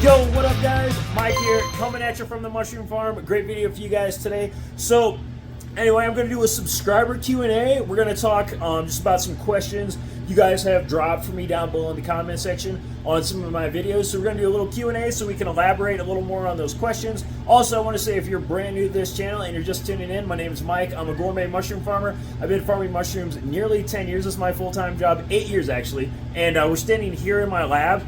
Yo, what up guys? Mike here, coming at you from the mushroom farm. A great video for you guys today. So anyway, I'm going to do a subscriber Q&A. We're going to talk just about some questions you guys have dropped for me down below in the comment section on some of my videos. So we're going to do a little Q&A so we can elaborate a little more on those questions. Also, I want to say if you're brand new to this channel and you're just tuning in, my name is Mike. I'm a gourmet mushroom farmer. I've been farming mushrooms nearly 10 years. This is my full-time job, 8 years actually. And we're standing here in my lab.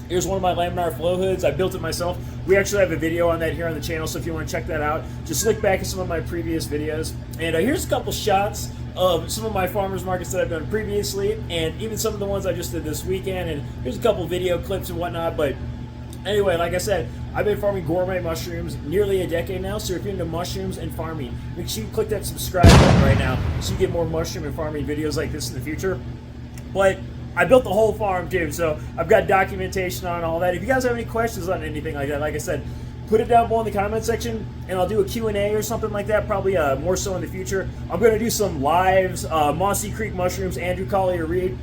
Here's one of my laminar flow hoods. I built it myself. We actually have a video on that here on the channel, so if you want to check that out, just look back at some of my previous videos. And here's a couple shots of some of my farmers markets that I've done previously, and even some of the ones I just did this weekend. And here's a couple video clips and whatnot. But anyway, like I said, I've been farming gourmet mushrooms nearly a decade now, so if you're into mushrooms and farming, make sure you click that subscribe button right now so you get more mushroom and farming videos like this in the future. But I built the whole farm too, so I've got documentation on all that. If you guys have any questions on anything like that, like I said, put it down below in the comment section, and I'll do a Q&A or something like that, probably more so in the future. I'm going to do some lives, Mossy Creek Mushrooms, Andrew Collier-Reed.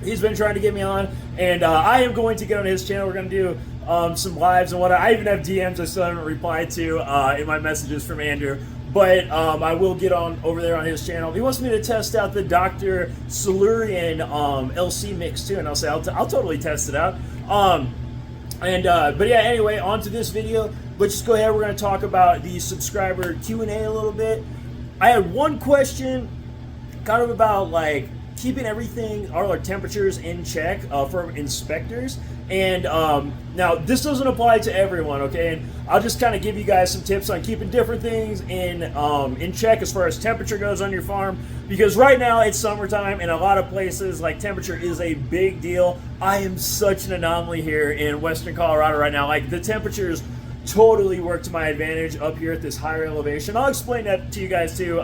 He's been trying to get me on, and I am going to get on his channel. We're going to do some lives and whatnot. I even have DMs I still haven't replied to in my messages from Andrew. But I will get on over there on his channel. He wants me to test out the Dr. Silurian LC mix too, and I'll say I'll totally test it out. But yeah, anyway, on to this video. Let's just go ahead. We're going to talk about the subscriber Q&A a little bit. I had one question, kind of about like keeping everything, all our temperatures in check for inspectors. And now this doesn't apply to everyone, okay? And I'll just kind of give you guys some tips on keeping different things in check as far as temperature goes on your farm, because right now it's summertime and a lot of places like temperature is a big deal. I am such an anomaly here in Western Colorado right now. Like the temperatures totally work to my advantage up here at this higher elevation. I'll explain that to you guys too.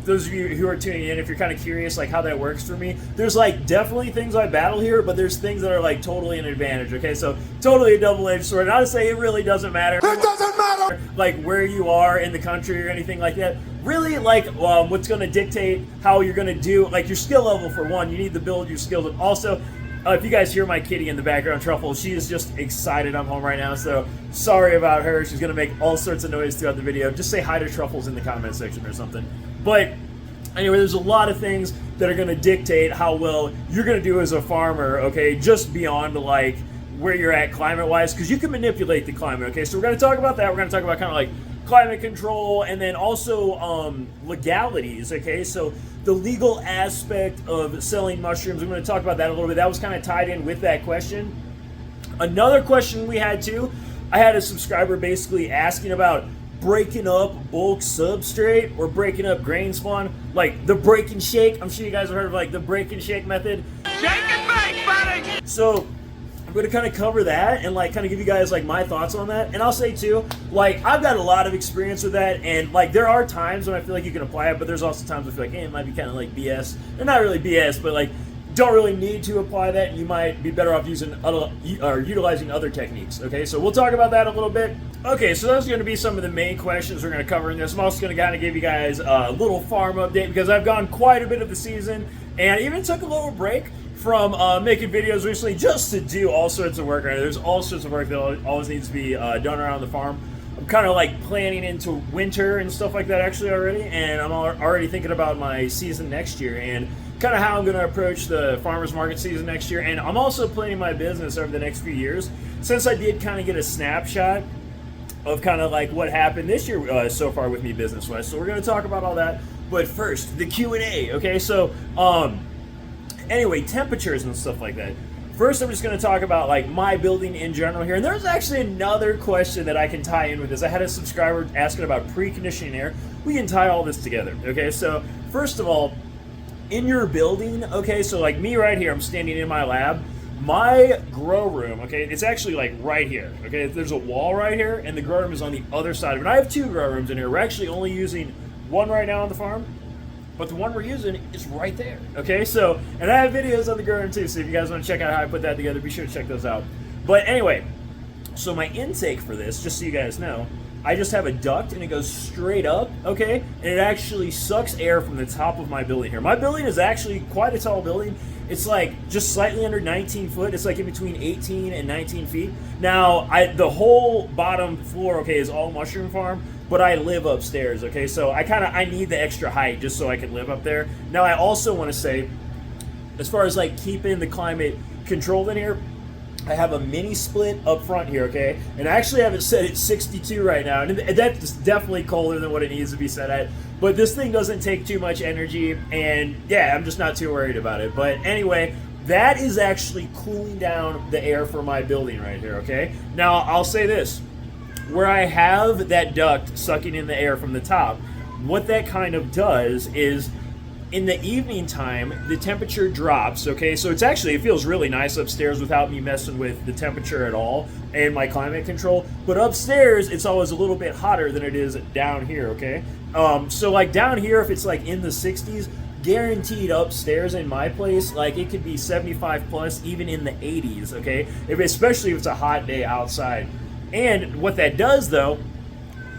Those of you who are tuning in, if you're kind of curious like how that works for me, there's like definitely things I battle here, but there's things that are like totally an advantage. Okay, so totally a double-edged sword. Not to say it really doesn't matter. It doesn't matter like where you are in the country or anything like that. Really, like what's going to dictate how you're going to do, like your skill level for one. You need to build your skills, and also if you guys hear my kitty in the background, Truffle, she is just excited I'm home right now, so sorry about her. She's going to make all sorts of noise throughout the video. Just say hi to Truffles in the comment section or something. But anyway, there's a lot of things that are going to dictate how well you're going to do as a farmer, okay, just beyond like where you're at climate-wise, because you can manipulate the climate, okay? So we're going to talk about that. We're going to talk about kind of like climate control, and then also legalities, okay? So the legal aspect of selling mushrooms, I'm going to talk about that a little bit. That was kind of tied in with that question. Another question we had too, I had a subscriber basically asking about breaking up bulk substrate or breaking up grain spawn, like the break and shake. I'm sure you guys have heard of like the break and shake method. Shake and bake, buddy! So I'm going to kind of cover that and like kind of give you guys like my thoughts on that. And I'll say too, like I've got a lot of experience with that, and like there are times when I feel like you can apply it, but there's also times I feel like, hey, it might be kind of like BS. They're not really BS, but like don't really need to apply that, and you might be better off using or utilizing other techniques. Okay, so we'll talk about that a little bit. Okay, so those are going to be some of the main questions we're going to cover in this. I'm also going to kind of give you guys a little farm update because I've gone quite a bit of the season, and even took a little break from making videos recently just to do all sorts of work. Right, there's all sorts of work that always needs to be done around the farm. I'm kind of like planning into winter and stuff like that actually already, and I'm already thinking about my season next year and kind of how I'm going to approach the farmers market season next year. And I'm also planning my business over the next few years, since I did kind of get a snapshot of kind of like what happened this year so far with me business wise. So we're going to talk about all that, but first the Q&A. Okay, so anyway, temperatures and stuff like that. First, I'm just going to talk about like my building in general here. And there's actually another question that I can tie in with this. I had a subscriber asking about preconditioning air. We can tie all this together. Okay, so first of all, in your building, okay, so like me right here, I'm standing in my lab. My grow room, okay, it's actually like right here. Okay, there's a wall right here, and the grow room is on the other side of it. I have two grow rooms in here. We're actually only using one right now on the farm, but the one we're using is right there. Okay, so, and I have videos on the grow room too, so if you guys want to check out how I put that together, be sure to check those out. But anyway, so my intake for this, just so you guys know, I just have a duct and it goes straight up, okay? And it actually sucks air from the top of my building here. My building is actually quite a tall building. It's like just slightly under 19 foot. It's like in between 18 and 19 feet. Now, the whole bottom floor, okay, is all mushroom farm, but I live upstairs, okay? So I need the extra height just so I can live up there. Now, I also want to say, as far as like keeping the climate controlled in here, I have a mini split up front here, okay? And I actually have it set at 62 right now. And that's definitely colder than what it needs to be set at. But this thing doesn't take too much energy. And yeah, I'm just not too worried about it. But anyway, that is actually cooling down the air for my building right here, okay? Now, I'll say this. Where I have that duct sucking in the air from the top, what that kind of does is, in the evening time, the temperature drops, okay? So it feels really nice upstairs without me messing with the temperature at all and my climate control. But upstairs, it's always a little bit hotter than it is down here, okay? So like down here, if it's like in the 60s, guaranteed upstairs in my place, like it could be 75 plus, even in the 80s, okay? Especially if it's a hot day outside. And what that does though,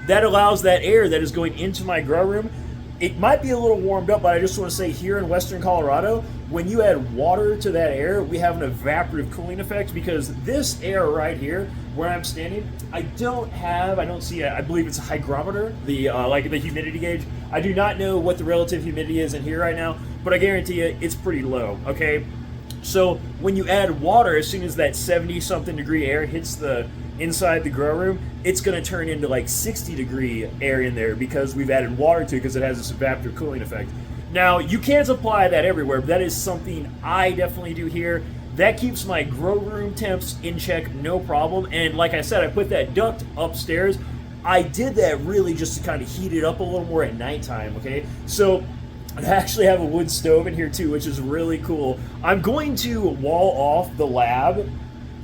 that allows that air that is going into my grow room. It might be a little warmed up, but I just want to say here in Western Colorado, when you add water to that air, we have an evaporative cooling effect, because this air right here, where I'm standing, I don't see I believe it's a hygrometer, like the humidity gauge. I do not know what the relative humidity is in here right now, but I guarantee you it's pretty low, okay? So when you add water, as soon as that 70-something degree air hits the inside the grow room, it's going to turn into like 60-degree air in there because we've added water to it, because it has this evaporative cooling effect. Now, you can't apply that everywhere, but that is something I definitely do here. That keeps my grow room temps in check, no problem. And like I said, I put that duct upstairs. I did that really just to kind of heat it up a little more at nighttime, okay? So I actually have a wood stove in here too, which is really cool. I'm going to wall off the lab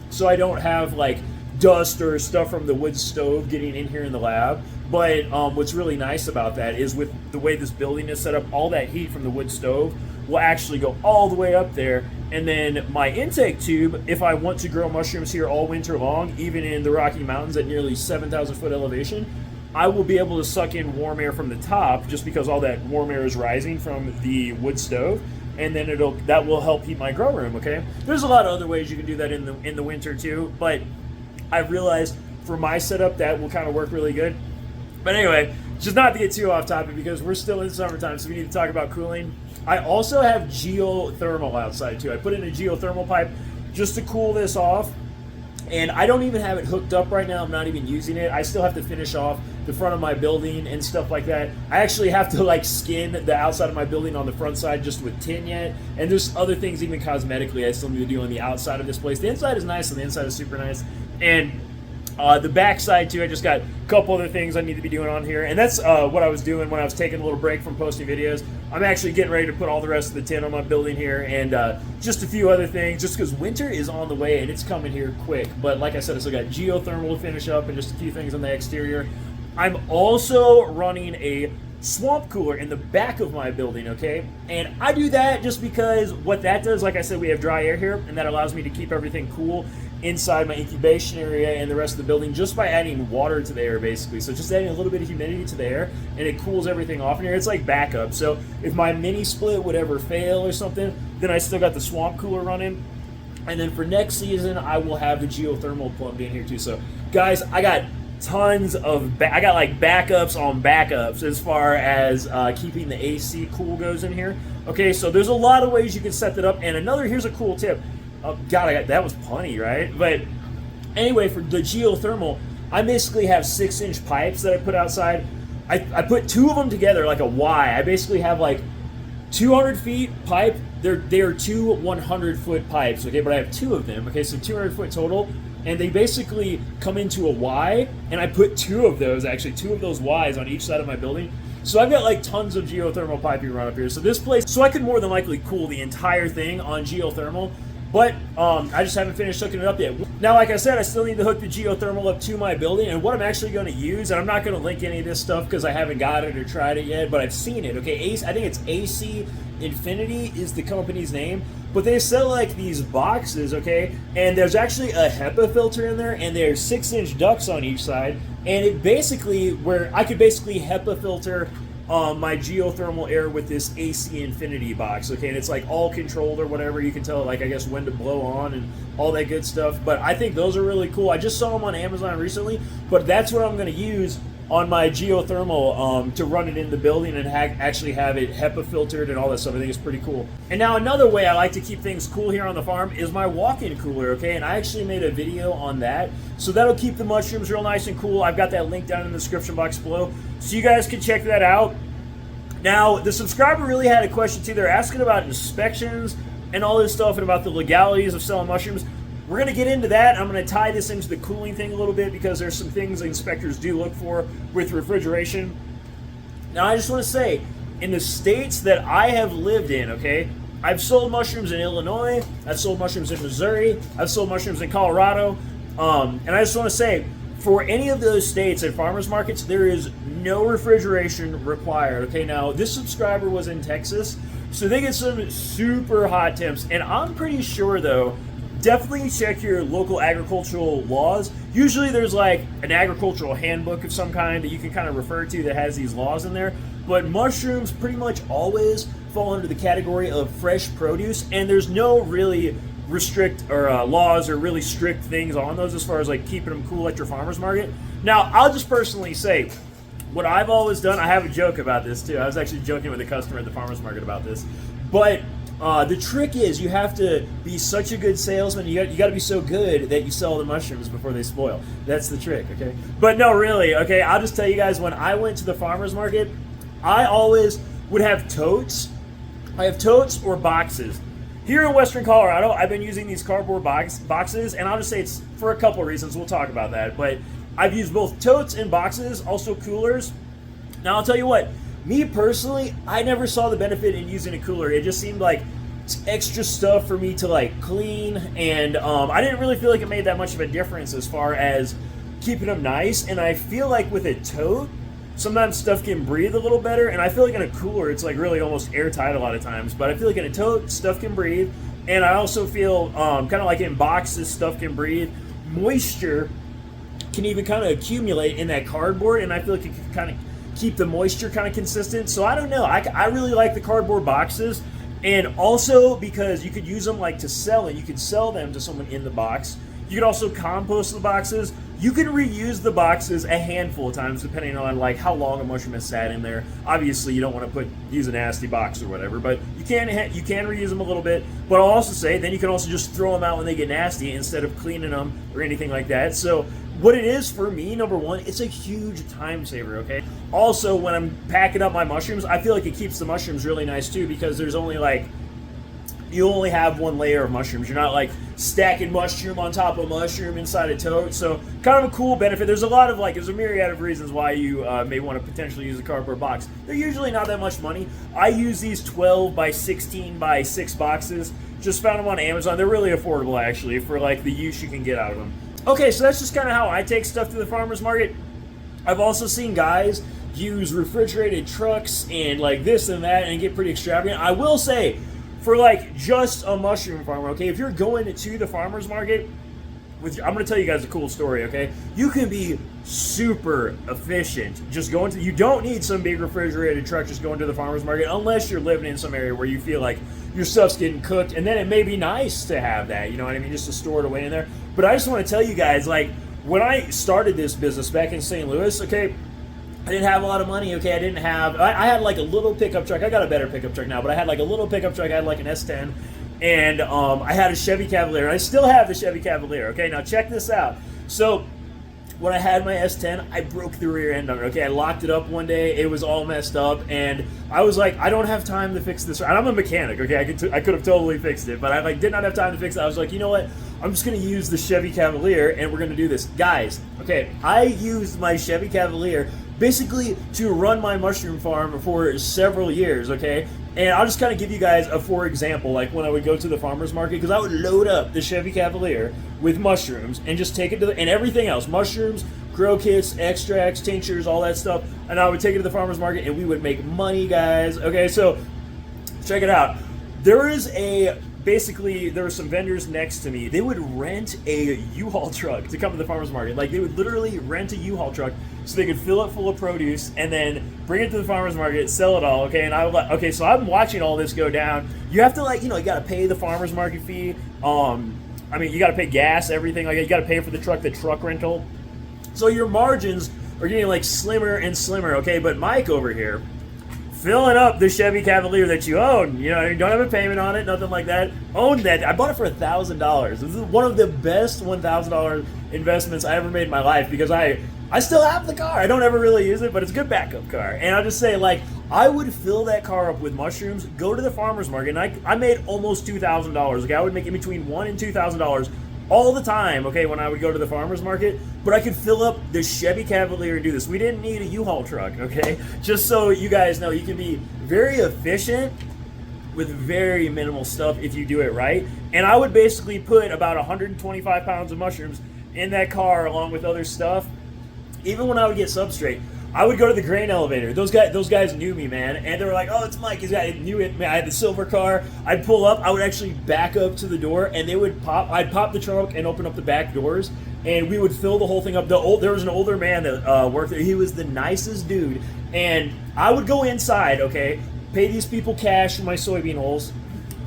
so I don't have like dust or stuff from the wood stove getting in here in the lab. But what's really nice about that is, with the way this building is set up, all that heat from the wood stove will actually go all the way up there. And then my intake tube, if I want to grow mushrooms here all winter long, even in the Rocky Mountains at nearly 7,000 foot elevation, I will be able to suck in warm air from the top, just because all that warm air is rising from the wood stove. And then that will help heat my grow room, okay? There's a lot of other ways you can do that in the winter too, but I've realized for my setup that will kind of work really good. But anyway, just not to get too off topic, because we're still in summertime, so we need to talk about cooling. I also have geothermal outside too. I put in a geothermal pipe just to cool this off. And I don't even have it hooked up right now. I'm not even using it. I still have to finish off the front of my building and stuff like that. I actually have to like skin the outside of my building on the front side just with tin yet. And there's other things, even cosmetically, I still need to do on the outside of this place. The inside is nice and the inside is super nice. And the back side too, I just got a couple other things I need to be doing on here. And that's what I was doing when I was taking a little break from posting videos. I'm actually getting ready to put all the rest of the tin on my building here, and just a few other things, just because winter is on the way and it's coming here quick. But like I said, I still got geothermal to finish up and just a few things on the exterior. I'm also running a swamp cooler in the back of my building, okay? And I do that just because what that does, like I said, we have dry air here, and that allows me to keep everything cool inside my incubation area and the rest of the building just by adding water to the air, basically. So just adding a little bit of humidity to the air, and it cools everything off in here. It's like backup. So if my mini split would ever fail or something, then I still got the swamp cooler running. And then for next season, I will have the geothermal plumbed in here too. So guys, I got tons of I got like backups on backups as far as keeping the AC cool goes in here. Okay, so there's a lot of ways you can set that up. And here's a cool tip. God, that was punny, right? But anyway, for the geothermal, I basically have 6-inch pipes that I put outside. I put two of them together like a Y. I basically have like 200 feet pipe. They are two 100-foot pipes, okay? But I have two of them, okay? So 200 foot total. And they basically come into a Y, and I put two of those Ys on each side of my building. So I've got like tons of geothermal piping run up here. So this place, so I could more than likely cool the entire thing on geothermal. But I just haven't finished hooking it up yet. Now, like I said, I still need to hook the geothermal up to my building. And what I'm actually going to use, and I'm not going to link any of this stuff because I haven't got it or tried it yet, but I've seen it. Okay, I think it's AC Infinity is the company's name. but they sell like these boxes, okay, and there's actually a HEPA filter in there, and there's 6-inch ducts on each side, and it basically, where I could basically HEPA filter my geothermal air with this AC Infinity box, okay, and it's like all controlled or whatever. You can tell, like, I guess when to blow on and all that good stuff. But I think those are really cool. I just saw them on Amazon recently, but that's what I'm going to use on my geothermal to run it in the building and actually have it HEPA filtered and all that stuff. I think it's pretty cool. And now another way I like to keep things cool here on the farm is my walk-in cooler, okay? And I actually made a video on that. So that'll keep the mushrooms real nice and cool. I've got that link down in the description box below, so you guys can check that out. Now, the subscriber really had a question too. They're asking about inspections and all this stuff and about the legalities of selling mushrooms. We're going to get into that. I'm going to tie this into the cooling thing a little bit because there's some things the inspectors do look for with refrigeration. Now, I just want to say, in the states that I have lived in, okay, I've sold mushrooms in Illinois, I've sold mushrooms in Missouri, I've sold mushrooms in Colorado, and I just want to say, for any of those states at farmers markets, there is no refrigeration required. Okay, now this subscriber was in Texas, so they get some super hot temps, and I'm pretty sure though, definitely check your local agricultural laws. Usually there's like an agricultural handbook of some kind that you can kind of refer to that has these laws in there, but mushrooms pretty much always fall under the category of fresh produce, and there's no really restrict or laws or really strict things on those as far as like keeping them cool at your farmer's market. Now, I'll just personally say, what I've always done, I have a joke about this too. I was actually joking with a customer at the farmer's market about this, but the trick is you have to be such a good salesman. You got to be so good that you sell the mushrooms before they spoil. That's the trick, okay? But no, really, okay, I'll just tell you guys, when I went to the farmer's market, I always would have totes. I have totes or boxes. Here in Western Colorado, I've been using these cardboard boxes, and I'll just say it's for a couple reasons. We'll talk about that. But I've used both totes and boxes, also coolers. Now, I'll tell you what, me personally, I never saw the benefit in using a cooler. It just seemed like extra stuff for me to like clean, and I didn't really feel like it made that much of a difference as far as keeping them nice. And I feel like with a tote, sometimes stuff can breathe a little better, and I feel like in a cooler it's like really almost airtight a lot of times, but I feel like in a tote stuff can breathe. And I also feel kind of like in boxes stuff can breathe. Moisture can even kind of accumulate in that cardboard, and I feel like it can kind of keep the moisture kind of consistent. So I don't know, I really like the cardboard boxes. And also because you could use them like to sell, and you could sell them to someone in the box. You could also compost the boxes. You can reuse the boxes a handful of times depending on like how long a mushroom has sat in there. Obviously, you don't want to use a nasty box or whatever, but you can reuse them a little bit. But I'll also say then you can also just throw them out when they get nasty instead of cleaning them or anything like that. So what it is for me, number one, it's a huge time saver, okay? Also, when I'm packing up my mushrooms, I feel like it keeps the mushrooms really nice too, because there's only like, you only have one layer of mushrooms. You're not like stacking mushroom on top of mushroom inside a tote. So kind of a cool benefit. There's a lot of like, there's a myriad of reasons why you may want to potentially use a cardboard box. They're usually not that much money. I use these 12 by 16 by 6 boxes. Just found them on Amazon. They're really affordable actually for like the use you can get out of them. Okay, so that's just kind of how I take stuff to the farmer's market. I've also seen guys use refrigerated trucks and like this and that and get pretty extravagant. I will say, for like just a mushroom farmer, okay, if you're going to the farmer's market, I'm going to tell you guys a cool story, okay? You can be super efficient just going to, you don't need some big refrigerated truck just going to the farmer's market unless you're living in some area where you feel like your stuff's getting cooked, and then it may be nice to have that, you know what I mean, just to store it away in there. But I just want to tell you guys, like, when I started this business back in St. Louis, okay, I didn't have a lot of money, okay, I had like a little pickup truck. I got a better pickup truck now, but I had like a little pickup truck. I had like an S10, and I had a Chevy Cavalier, and I still have the Chevy Cavalier, okay? Now check this out. So when I had my S10, I broke the rear end on it, okay? I locked it up one day, it was all messed up, and I was like, I don't have time to fix this. And I'm a mechanic, okay? I could have totally fixed it, but I like did not have time to fix it. I was like, you know what? I'm just gonna use the Chevy Cavalier, and we're gonna do this. Guys, okay, I used my Chevy Cavalier basically to run my mushroom farm for several years, okay? And I'll just kind of give you guys a for example, like when I would go to the farmer's market, because I would load up the Chevy Cavalier with mushrooms and just take it to and everything else, mushrooms, grow kits, extracts, tinctures, all that stuff, and I would take it to the farmer's market and we would make money, guys. Okay, so check it out. There is a basically there were some vendors next to me. They would rent a U-Haul truck to come to the farmer's market. Like they would literally rent a U-Haul truck so they could fill it full of produce and then bring it to the farmer's market, sell it all. Okay, and I would like, okay, so I'm watching all this go down. You have to like, you know, you got to pay the farmer's market fee. I mean, you got to pay gas, everything like that. You got to pay for the truck rental. So your margins are getting like slimmer and slimmer. Okay, but Mike over here, filling up the Chevy Cavalier that you own. You know, you don't have a payment on it, nothing like that. Owned that. I bought it for $1,000. This is one of the best $1,000 investments I ever made in my life because I still have the car. I don't ever really use it, but it's a good backup car. And I'll just say, like, I would fill that car up with mushrooms, go to the farmer's market, and I made almost $2,000. Okay, I would make in between $1,000 and $2,000 all the time, okay, when I would go to the farmer's market, but I could fill up the Chevy Cavalier and do this. We didn't need a U-Haul truck, okay? Just so you guys know, you can be very efficient with very minimal stuff if you do it right. And I would basically put about 125 pounds of mushrooms in that car along with other stuff. Even when I would get Substrate, I would go to the grain elevator. Those guys knew me, man, and they were like, "Oh, it's Mike." Knew it. Man, I had the silver car. I'd pull up. I would actually back up to the door, and they would pop. I'd pop the trunk and open up the back doors, and we would fill the whole thing up. There was an older man that worked there. He was the nicest dude, and I would go inside. Okay, pay these people cash for my soybean holes.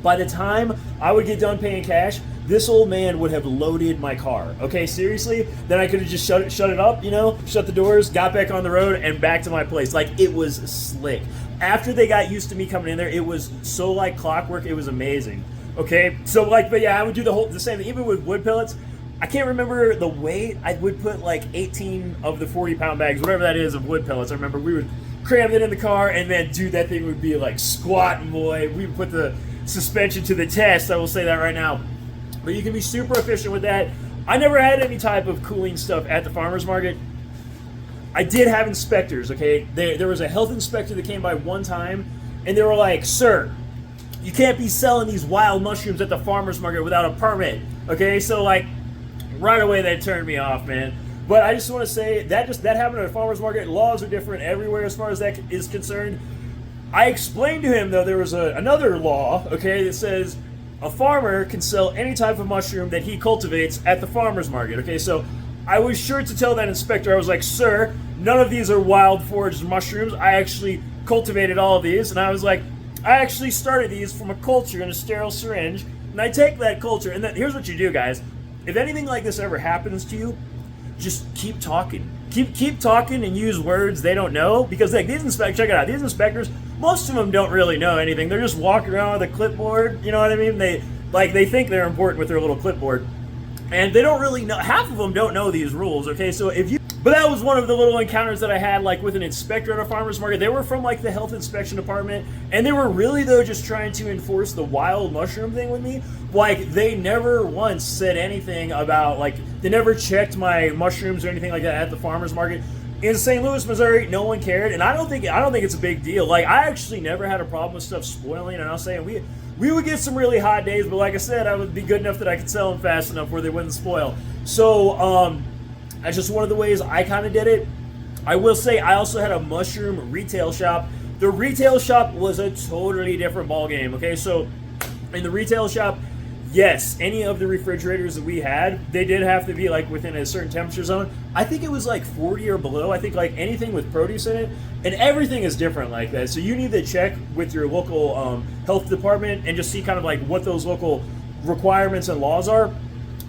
By the time I would get done paying cash, this old man would have loaded my car. Okay, seriously? Then I could have just shut it up, you know, shut the doors, got back on the road, and back to my place. Like, it was slick. After they got used to me coming in there, it was so like clockwork. It was amazing. Okay, so like, but yeah, I would do the same thing. Even with wood pellets, I can't remember the weight. I would put like 18 of the 40-pound bags, whatever that is, of wood pellets. I remember we would cram it in the car, and then, dude, that thing would be like squatting, boy. We would put the suspension to the test. I will say that right now. But you can be super efficient with that. I never had any type of cooling stuff at the farmer's market. I did have inspectors, okay? There was a health inspector that came by one time, and they were like, "Sir, you can't be selling these wild mushrooms at the farmer's market without a permit." Okay, so like, right away that turned me off, man. But I just want to say that happened at a farmer's market. Laws are different everywhere as far as that is concerned. I explained to him, though, there was another law, okay, that says a farmer can sell any type of mushroom that he cultivates at the farmer's market. Okay, so I was sure to tell that inspector, I was like, "Sir, none of these are wild foraged mushrooms. I actually cultivated all of these." And I was like, "I actually started these from a culture in a sterile syringe, and I take that culture." And then here's what you do, guys. If anything like this ever happens to you, just keep talking. Keep talking and use words they don't know, because like these inspectors, check it out, these inspectors, most of them don't really know anything. They're just walking around with a clipboard, you know what I mean? They think they're important with their little clipboard, and they don't really know. Half of them don't know these rules, okay? So but that was one of the little encounters that I had, like with an inspector at a farmer's market. They were from like the health inspection department, and they were really though just trying to enforce the wild mushroom thing with me. Like they never once said anything about, like, they never checked my mushrooms or anything like that at the farmer's market. In St. Louis, Missouri, no one cared, and I don't think it's a big deal. Like, I actually never had a problem with stuff spoiling, and I was saying we would get some really hot days, but like I said, I would be good enough that I could sell them fast enough where they wouldn't spoil. So that's just one of the ways I kind of did it. I will say I also had a mushroom retail shop. The retail shop was a totally different ballgame. Okay, so in the retail shop, yes, any of the refrigerators that we had, they did have to be like within a certain temperature zone. I think it was like 40 or below. I think like anything with produce in it, and everything is different like that. So you need to check with your local health department and just see kind of like what those local requirements and laws are.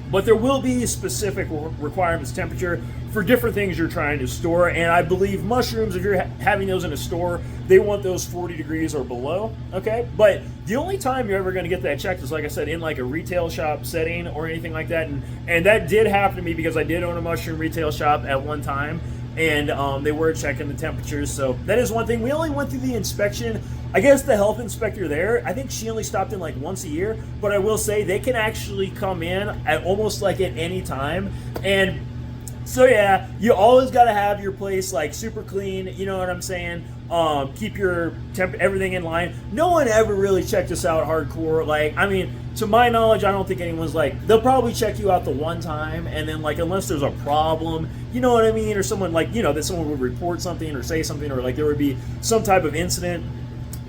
But there will be specific requirements, temperature, for different things you're trying to store. And I believe mushrooms, if you're having those in a store, they want those 40 degrees or below, okay? But the only time you're ever going to get that checked is, like I said, in like a retail shop setting or anything like that. And that did happen to me because I did own a mushroom retail shop at one time, and they were checking the temperatures. So that is one thing. We only went through the inspection. I guess the health inspector there, I think she only stopped in like once a year, but I will say they can actually come in at almost like at any time. And so yeah, you always got to have your place like super clean, you know what I'm saying? Keep your everything in line. No one ever really checked us out hardcore. Like, I mean, to my knowledge, I don't think anyone's like, they'll probably check you out the one time, and then like, unless there's a problem, you know what I mean? Or someone like, you know, that someone would report something or say something, or like there would be some type of incident.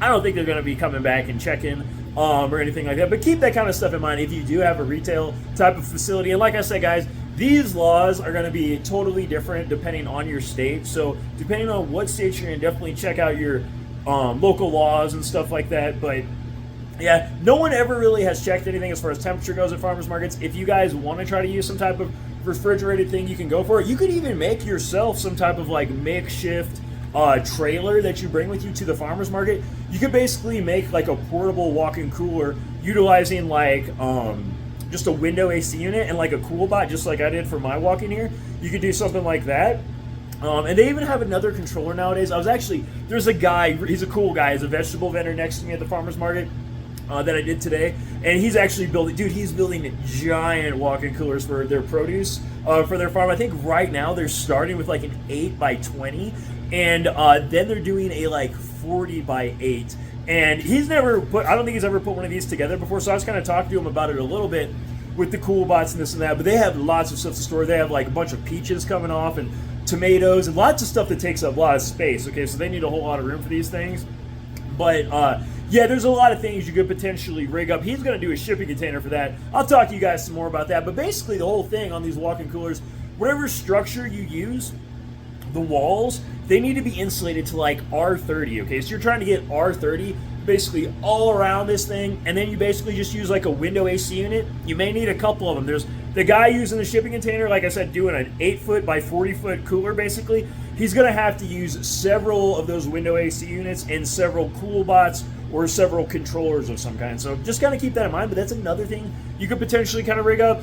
I don't think they're going to be coming back and checking. or anything like that. But keep that kind of stuff in mind if you do have a retail type of facility. And like I said, guys, these laws are going to be totally different depending on your state. So depending on what state you're in, definitely check out your local laws and stuff like that. But yeah, no one ever really has checked anything as far as temperature goes at farmers markets. If you guys want to try to use some type of refrigerated thing, you can go for it. You could even make yourself some type of like makeshift trailer that you bring with you to the farmers market. You could basically make like a portable walk-in cooler utilizing like just a window AC unit and like a cool bot, just like I did for my walk-in here. You could do something like that. And they even have another controller nowadays. There's a guy, he's a cool guy, he's a vegetable vendor next to me at the farmers market that I did today, and he's actually he's building giant walk-in coolers for their produce for their farm. I think right now they're starting with like an 8x20, and then they're doing a like 40x8. And I don't think he's ever put one of these together before, so I was kind of talking to him about it a little bit with the cool bots and this and that. But they have lots of stuff to store. They have like a bunch of peaches coming off and tomatoes and lots of stuff that takes up a lot of space. Okay, so they need a whole lot of room for these things. But yeah, there's a lot of things you could potentially rig up. He's going to do a shipping container for that. I'll talk to you guys some more about that. But basically the whole thing on these walk-in coolers, whatever structure you use, the walls, they need to be insulated to like R30, okay? So you're trying to get R30 basically all around this thing, and then you basically just use like a window AC unit. You may need a couple of them. There's the guy using the shipping container, like I said, doing an 8-foot by 40-foot cooler basically. He's gonna have to use several of those window AC units and several cool bots or several controllers of some kind. So just kind of keep that in mind, but that's another thing you could potentially kind of rig up.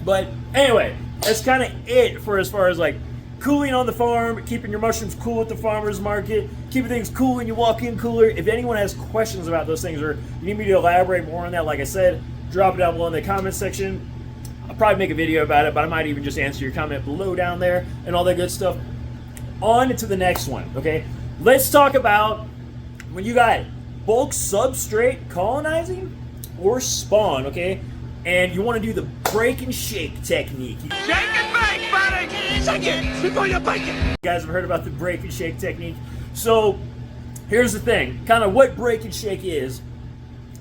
But anyway, that's kind of it for as far as like cooling on the farm, keeping your mushrooms cool at the farmer's market, keeping things cool in your walk-in cooler. If anyone has questions about those things or you need me to elaborate more on that, like I said, drop it down below in the comment section. I'll probably make a video about it, but I might even just answer your comment below down there and all that good stuff. On to the next one, okay? Let's talk about when you got bulk substrate colonizing or spawn, okay? And you want to do the break and shake technique. Shake and bake, buddy! Shake it before you bake it! You guys have heard about the break and shake technique. So here's the thing, kind of what break and shake is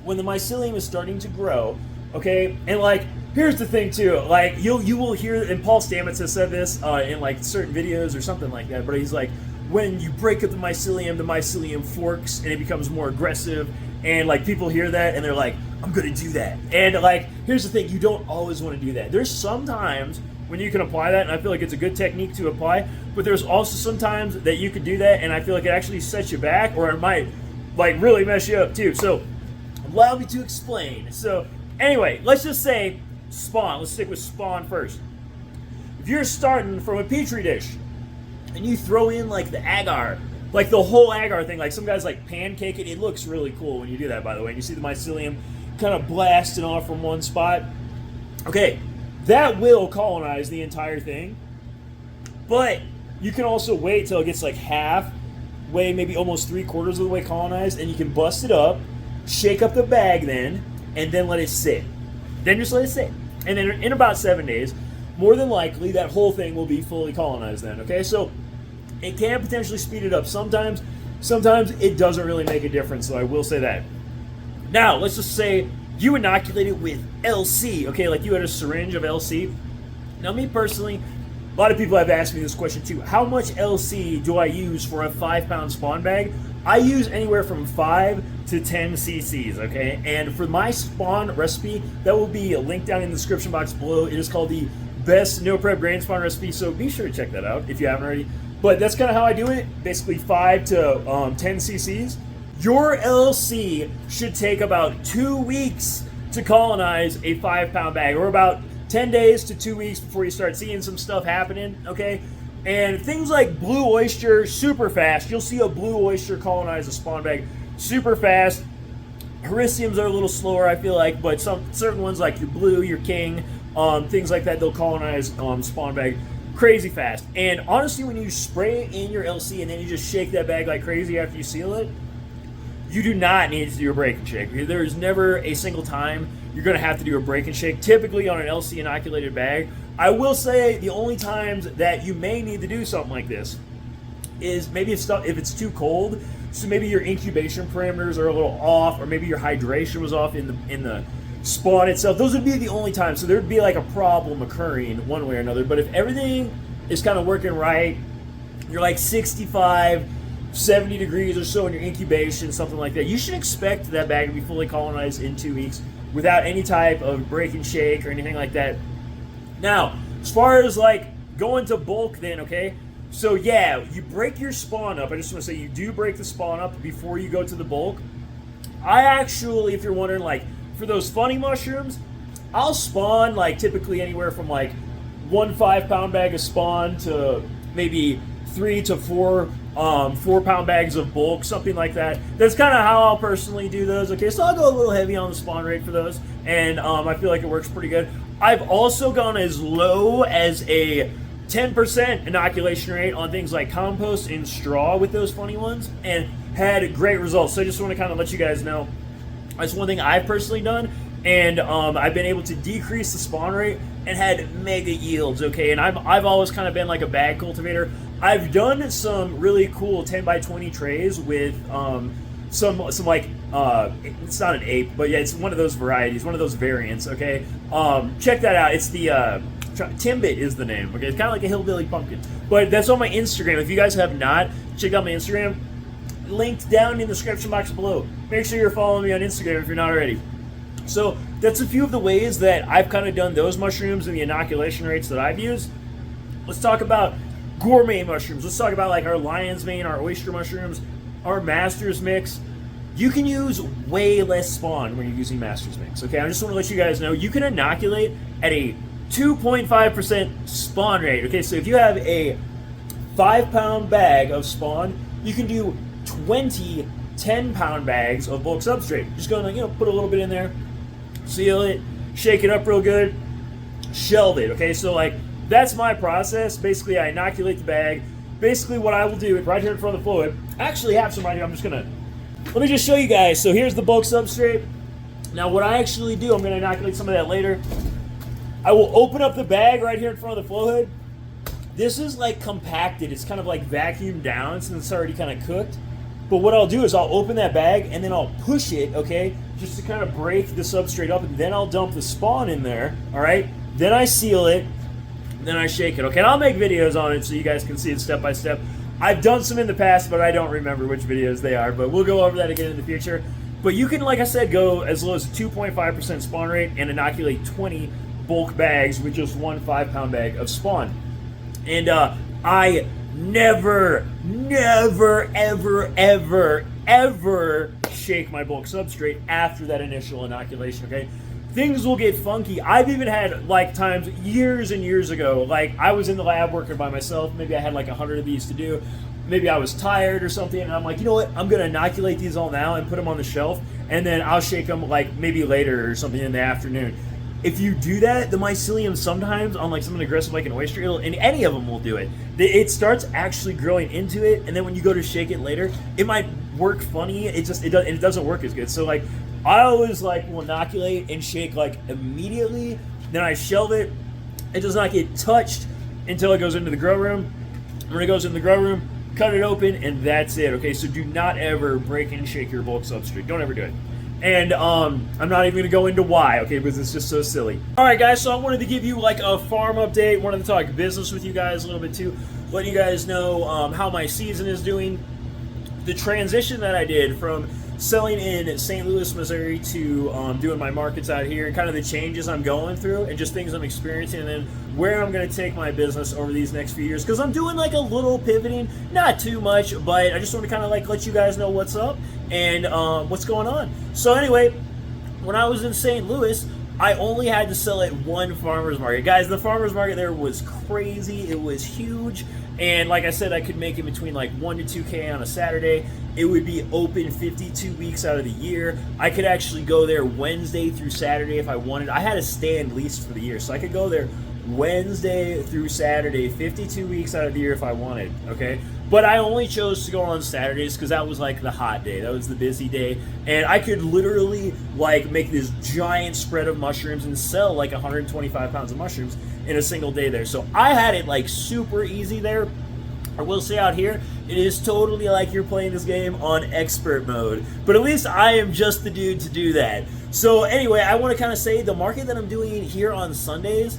when the mycelium is starting to grow, okay? And like, here's the thing too, like you will hear, and Paul Stamets has said this in like certain videos or something like that, but he's like, when you break up the mycelium forks and it becomes more aggressive, and like people hear that and they're like, I'm gonna do that. And like, here's the thing, you don't always want to do that. There's some times when you can apply that, and I feel like it's a good technique to apply, but there's also some times that you could do that and I feel like it actually sets you back, or it might like really mess you up too. So allow me to explain. So anyway, let's just say spawn. Let's stick with spawn first. If you're starting from a petri dish and you throw in like the agar, like the whole agar thing, like some guys like pancake it. It looks really cool when you do that, by the way. And you see the mycelium kind of blasting off from one spot. Okay, that will colonize the entire thing. But you can also wait till it gets like halfway, maybe almost 3/4 of the way colonized, and you can bust it up, shake up the bag then, and then let it sit. Then just let it sit. And then in about 7 days, more than likely, that whole thing will be fully colonized then, okay? So it can potentially speed it up sometimes. Sometimes it doesn't really make a difference, so I will say that. Now, let's just say you inoculate it with LC, okay? Like you had a syringe of LC. Now, me personally, a lot of people have asked me this question too. How much LC do I use for a 5-pound spawn bag? I use anywhere from 5 to 10 cc's, okay? And for my spawn recipe, that will be linked down in the description box below. It is called the best no prep grain spawn recipe, so be sure to check that out if you haven't already. But that's kind of how I do it, basically 5 to 10 cc's. Your LC should take about 2 weeks to colonize a 5-pound bag, or about 10 days to 2 weeks before you start seeing some stuff happening, okay? And things like blue oyster, super fast. You'll see a blue oyster colonize a spawn bag super fast. Hericiums are a little slower, I feel like, but some certain ones like your blue, your king, things like that, they'll colonize spawn bag crazy fast. And honestly, when you spray it in your LC and then you just shake that bag like crazy after you seal it, you do not need to do a break and shake. There is never a single time you're going to have to do a break and shake, typically on an LC inoculated bag. I will say the only times that you may need to do something like this is maybe if it's too cold So maybe your incubation parameters are a little off, or maybe your hydration was off in the spawn itself. Those would be the only times. So there'd be like a problem occurring one way or another. But if everything is kind of working right, you're like 65, 70 degrees or so in your incubation, something like that, you should expect that bag to be fully colonized in 2 weeks without any type of break and shake or anything like that. Now, as far as like going to bulk then, okay, so yeah, you break your spawn up. I just want to say you do break the spawn up before you go to the bulk. I actually, if you're wondering, like for those funny mushrooms, I'll spawn like typically anywhere from like 1 5-pound bag of spawn to maybe 3 to 4 4-pound bags of bulk, something like that. That's kind of how I'll personally do those. Okay, so I'll go a little heavy on the spawn rate for those, and I feel like it works pretty good. I've also gone as low as a 10% inoculation rate on things like compost and straw with those funny ones, and had great results. So I just want to kind of let you guys know that's one thing I've personally done, and I've been able to decrease the spawn rate and had mega yields. Okay, and I've always kind of been like a bag cultivator. I've done some really cool 10 by 20 trays with some like it's not an ape, but yeah, it's one of those varieties, one of those variants. Okay, check that out. It's the Timbit is the name. Okay, it's kind of like a hillbilly pumpkin, but that's on my Instagram. If you guys have not checked out my Instagram, linked down in the description box below. Make sure you're following me on Instagram if you're not already. So that's a few of the ways that I've kind of done those mushrooms and the inoculation rates that I've used. Let's talk about gourmet mushrooms. Let's talk about like our lion's mane, our oyster mushrooms, our master's mix. You can use way less spawn when you're using master's mix. Okay, I just want to let you guys know you can inoculate at a 2.5% spawn rate. Okay, so if you have a 5-pound bag of spawn, you can do 20 10-pound bags of bulk substrate. Just go and put a little bit in there, seal it, shake it up real good, shelve it. Okay, so like that's my process. Basically, I inoculate the bag. Basically, what I will do right here in front of the flow hood. I actually have some right here. Let me just show you guys. So here's the bulk substrate. Now, what I actually do, I'm gonna inoculate some of that later. I will open up the bag right here in front of the flow hood. This is like compacted. It's kind of like vacuumed down since it's already kind of cooked. But what I'll do is I'll open that bag and then I'll push it, okay, just to kind of break the substrate up, and then I'll dump the spawn in there, all right? Then I seal it, then I shake it, okay? And I'll make videos on it so you guys can see it step by step. I've done some in the past, but I don't remember which videos they are, but we'll go over that again in the future. But you can, like I said, go as low as 2.5% spawn rate and inoculate 20 bulk bags with just 1 5-pound bag of spawn. And I never, ever shake my bulk substrate after that initial inoculation, okay? Things will get funky. I've even had like times years and years ago, like I was in the lab working by myself. Maybe I had like 100 of these to do. Maybe I was tired or something, and I'm like, you know what? I'm gonna inoculate these all now and put them on the shelf, and then I'll shake them like maybe later or something in the afternoon. If you do that, the mycelium sometimes on like something aggressive like an oyster, and any of them will do it. It starts actually growing into it, and then when you go to shake it later, it might work funny. It doesn't work as good. So like, I always like will inoculate and shake like immediately. Then I shelve it. It does not get touched until it goes into the grow room. When it goes in the grow room, cut it open, and that's it. Okay, so do not ever break and shake your bulk substrate. Don't ever do it. And I'm not even going to go into why, okay, because it's just so silly. All right, guys, so I wanted to give you like a farm update. Wanted to talk business with you guys a little bit too. Let you guys know how my season is doing. The transition that I did from selling in St. Louis, Missouri to doing my markets out here, and kind of the changes I'm going through and just things I'm experiencing, and then where I'm going to take my business over these next few years, because I'm doing like a little pivoting, not too much, but I just want to kind of like let you guys know what's up and what's going on. So anyway, when I was in St. Louis, I only had to sell at one farmer's market. Guys, the farmer's market there was crazy. It was huge. And like I said, I could make it between like 1 to 2K on a Saturday. It would be open 52 weeks out of the year. I could actually go there Wednesday through Saturday if I wanted. I had a stand leased for the year, so I could go there Wednesday through Saturday, 52 weeks out of the year if I wanted, okay? But I only chose to go on Saturdays because that was like the hot day. That was the busy day. And I could literally like make this giant spread of mushrooms and sell like 125 pounds of mushrooms in a single day there. So I had it like super easy there. I will say out here, it is totally like you're playing this game on expert mode. But at least I am just the dude to do that. So anyway, I want to kind of say the market that I'm doing here on Sundays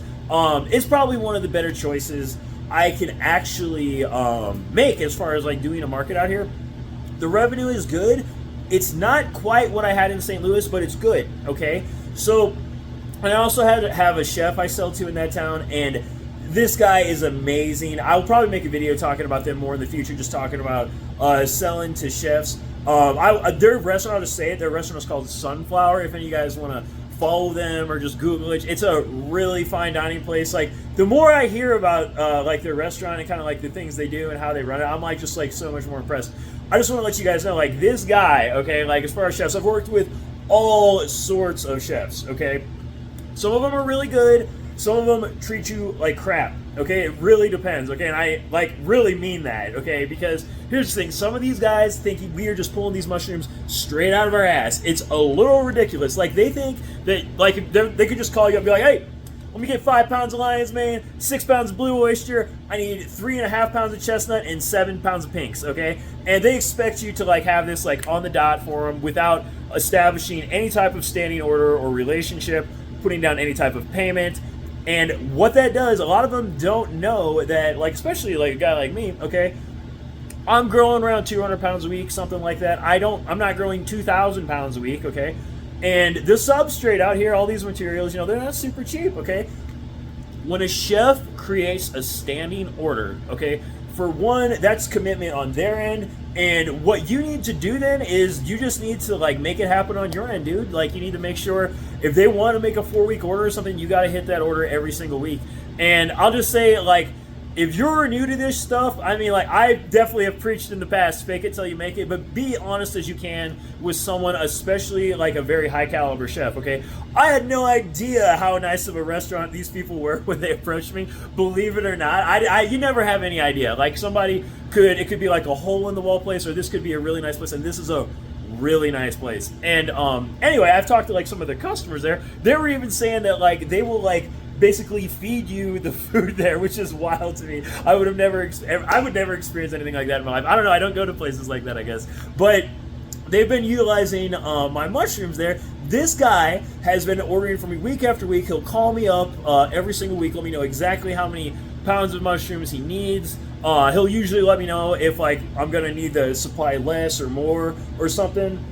is probably one of the better choices I can actually make as far as like doing a market out here. The revenue is good. It's not quite what I had in St. Louis, but it's good, okay? So, and I also have a chef I sell to in that town, and this guy is amazing. I'll probably make a video talking about them more in the future, just talking about selling to chefs. Their restaurant, I'll just say it, their restaurant is called Sunflower. If any of you guys want to follow them or just Google it, it's a really fine dining place. Like, the more I hear about like their restaurant and kind of like the things they do and how they run it, I'm like just like so much more impressed. I just want to let you guys know, like, this guy, okay, like as far as chefs, I've worked with all sorts of chefs, okay? Some of them are really good. Some of them treat you like crap, okay? It really depends, okay? And I, like, really mean that, okay? Because here's the thing. Some of these guys think we are just pulling these mushrooms straight out of our ass. It's a little ridiculous. Like, they think that, like, they could just call you up and be like, hey, let me get 5 pounds of lion's mane, 6 pounds of blue oyster, I need 3.5 pounds of chestnut, and 7 pounds of pinks, okay? And they expect you to, like, have this, like, on the dot for them without establishing any type of standing order or relationship, putting down any type of payment. And what that does, a lot of them don't know that, like, especially like a guy like me, okay, I'm growing around 200 pounds a week, something like that. I'm not growing 2,000 pounds a week, okay? And the substrate out here, all these materials, you know, they're not super cheap, okay? When a chef creates a standing order, okay, for one, that's commitment on their end. And what you need to do then is you just need to, like, make it happen on your end, dude. Like, you need to make sure if they want to make a 4-week order or something, you got to hit that order every single week. And I'll just say, like, if you're new to this stuff, I mean, like, I definitely have preached in the past, fake it till you make it, but be honest as you can with someone, especially like a very high caliber chef, okay? I had no idea how nice of a restaurant these people were when they approached me, believe it or not. You never have any idea. Like, it could be like a hole in the wall place, or this could be a really nice place, and this is a really nice place. And anyway, I've talked to like some of the customers there. They were even saying that, like, they will, like, basically feed you the food there, which is wild to me. I would never experience anything like that in my life. I don't know. I don't go to places like that, I guess. But they've been utilizing my mushrooms there. This guy has been ordering from me week after week. He'll call me up every single week, let me know exactly how many pounds of mushrooms he needs. He'll usually let me know if, like, I'm gonna need to supply less or more or something.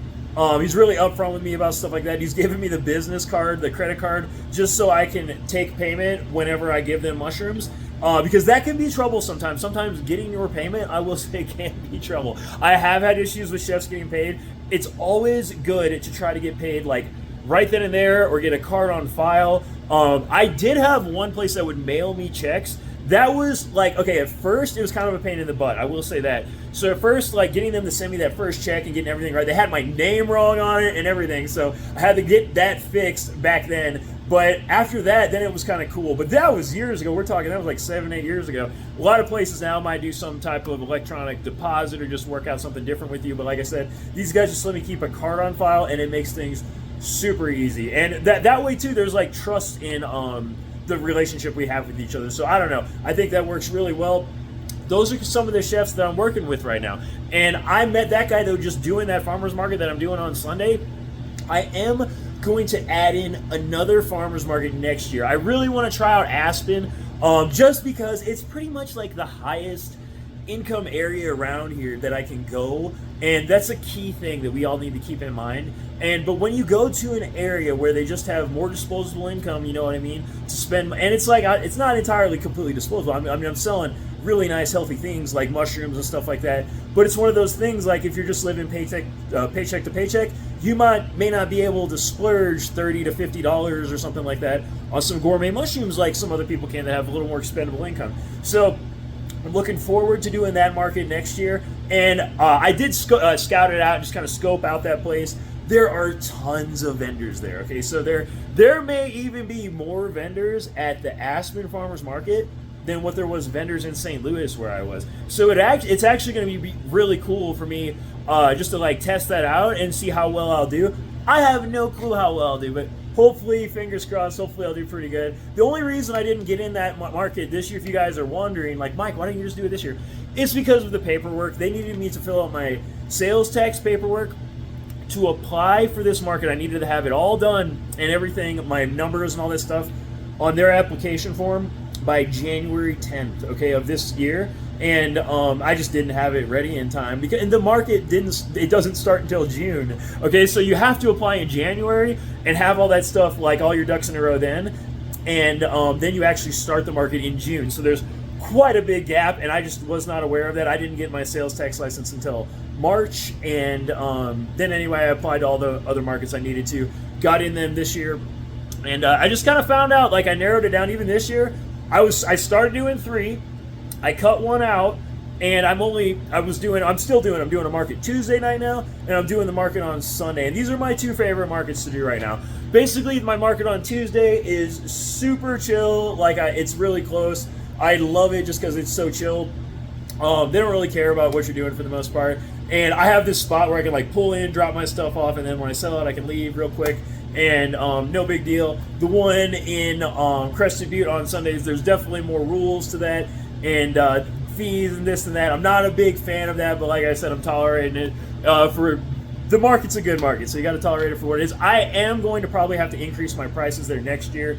He's really upfront with me about stuff like that. He's giving me the business card, the credit card, just so I can take payment whenever I give them mushrooms. Because that can be trouble sometimes. Sometimes getting your payment, I will say, can be trouble. I have had issues with chefs getting paid. It's always good to try to get paid, like, right then and there, or get a card on file. I did have one place that would mail me checks. That was, like, okay, at first it was kind of a pain in the butt, I will say that. So at first, like, getting them to send me that first check and getting everything right, they had my name wrong on it and everything, so I had to get that fixed back then. But after that, then it was kind of cool. But that was years ago. That was like 7-8 years ago. A lot of places now might do some type of electronic deposit or just work out something different with you. But like I said, these guys just let me keep a card on file, and it makes things super easy. And that way, too, there's, like, trust in the relationship we have with each other. So I don't know. I think that works really well. Those are some of the chefs that I'm working with right now. And I met that guy, though, just doing that farmer's market that I'm doing on Sunday. I am going to add in another farmer's market next year. I really want to try out Aspen, just because it's pretty much like the highest income area around here that I can go, and that's a key thing that we all need to keep in mind. But when you go to an area where they just have more disposable income, you know what I mean, to spend, and it's like, it's not entirely completely disposable. I mean, I'm selling really nice, healthy things like mushrooms and stuff like that, but it's one of those things, like, if you're just living paycheck to paycheck, you may not be able to splurge $30 to $50 or something like that on some gourmet mushrooms like some other people can that have a little more expendable income. So I'm looking forward to doing that market next year. And I did scout it out and just kind of scope out that place. There are tons of vendors there, okay? So there may even be more vendors at the Aspen Farmers Market than what there was vendors in St. Louis where I was. So it's actually going to be really cool for me just to, like, test that out and see how well I'll do. I have no clue how well I'll do, but hopefully, fingers crossed, hopefully I'll do pretty good. The only reason I didn't get in that market this year, if you guys are wondering, like, Mike, why don't you just do it this year? It's because of the paperwork. They needed me to fill out my sales tax paperwork. To apply for this market, I needed to have it all done and everything, my numbers and all this stuff, on their application form by January 10th, okay, of this year. And I just didn't have it ready in time and the market doesn't start until June, okay? So you have to apply in January and have all that stuff, like all your ducks in a row then, and then you actually start the market in June. So there's quite a big gap, and I just was not aware of that. I didn't get my sales tax license until March, and then anyway, I applied to all the other markets I needed to, got in them this year, and I just kind of found out, like, I narrowed it down. Even this year, I started doing 3, I cut 1 out, and I'm still doing a market Tuesday night now, and I'm doing the market on Sunday, and these are my 2 favorite markets to do right now. Basically, my market on Tuesday is super chill, like, it's really close. I love it just because it's so chill. They don't really care about what you're doing for the most part. And I have this spot where I can, like, pull in, drop my stuff off, and then when I sell it, I can leave real quick. And no big deal. The one in Crested Butte on Sundays, there's definitely more rules to that, and fees and this and that. I'm not a big fan of that, but like I said, I'm tolerating it. For the market's a good market, so you got to tolerate it for what it is. I am going to probably have to increase my prices there next year.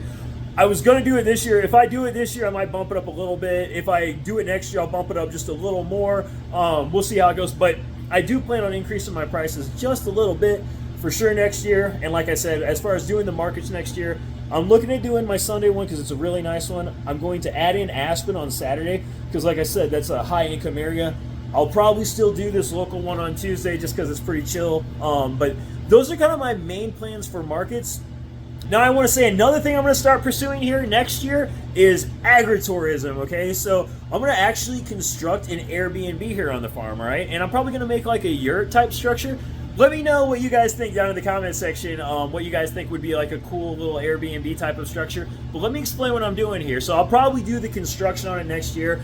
I was going to do it this year. If I do it this year, I might bump it up a little bit. If I do it next year, I'll bump it up just a little more. We'll see how it goes. But I do plan on increasing my prices just a little bit for sure next year. And like I said, as far as doing the markets next year, I'm looking at doing my Sunday one because it's a really nice one. I'm going to add in Aspen on Saturday because, like I said, that's a high-income area. I'll probably still do this local one on Tuesday just because it's pretty chill. But those are kind of my main plans for markets. Now, I want to say another thing I'm going to start pursuing here next year is agritourism, okay? So I'm going to actually construct an Airbnb here on the farm, all right? And I'm probably going to make like a yurt type structure. Let me know what you guys think down in the comment section, what you guys think would be like a cool little Airbnb type of structure. But let me explain what I'm doing here. So I'll probably do the construction on it next year.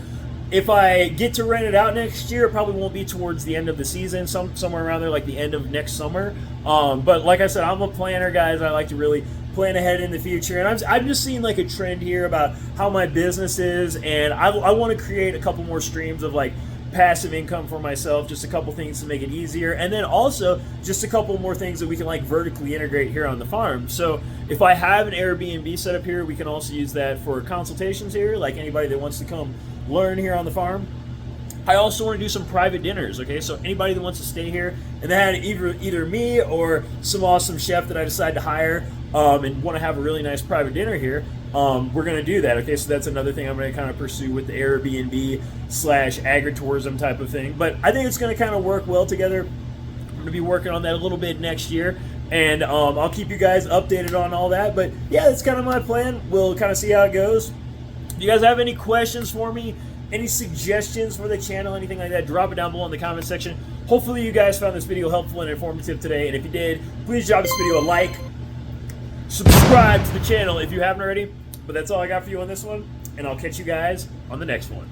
If I get to rent it out next year, it probably won't be towards the end of the season, somewhere around there, like the end of next summer. But like I said, I'm a planner, guys. I like to really plan ahead in the future, and I'm just seeing like a trend here about how my business is, and I want to create a couple more streams of like passive income for myself, just a couple things to make it easier, and then also just a couple more things that we can like vertically integrate here on the farm. So if I have an Airbnb set up here, we can also use that for consultations here, like anybody that wants to come learn here on the farm. I also want to do some private dinners, okay? So anybody that wants to stay here and they had either me or some awesome chef that I decide to hire and want to have a really nice private dinner here, we're going to do that, okay? So that's another thing I'm going to kind of pursue with the Airbnb / agritourism type of thing. But I think it's going to kind of work well together. I'm going to be working on that a little bit next year, and I'll keep you guys updated on all that. But yeah, that's kind of my plan. We'll kind of see how it goes. Do you guys have any questions for me? Any suggestions for the channel, anything like that, drop it down below in the comment section. Hopefully you guys found this video helpful and informative today, and if you did, please drop this video a like, subscribe to the channel if you haven't already. But that's all I got for you on this one, and I'll catch you guys on the next one.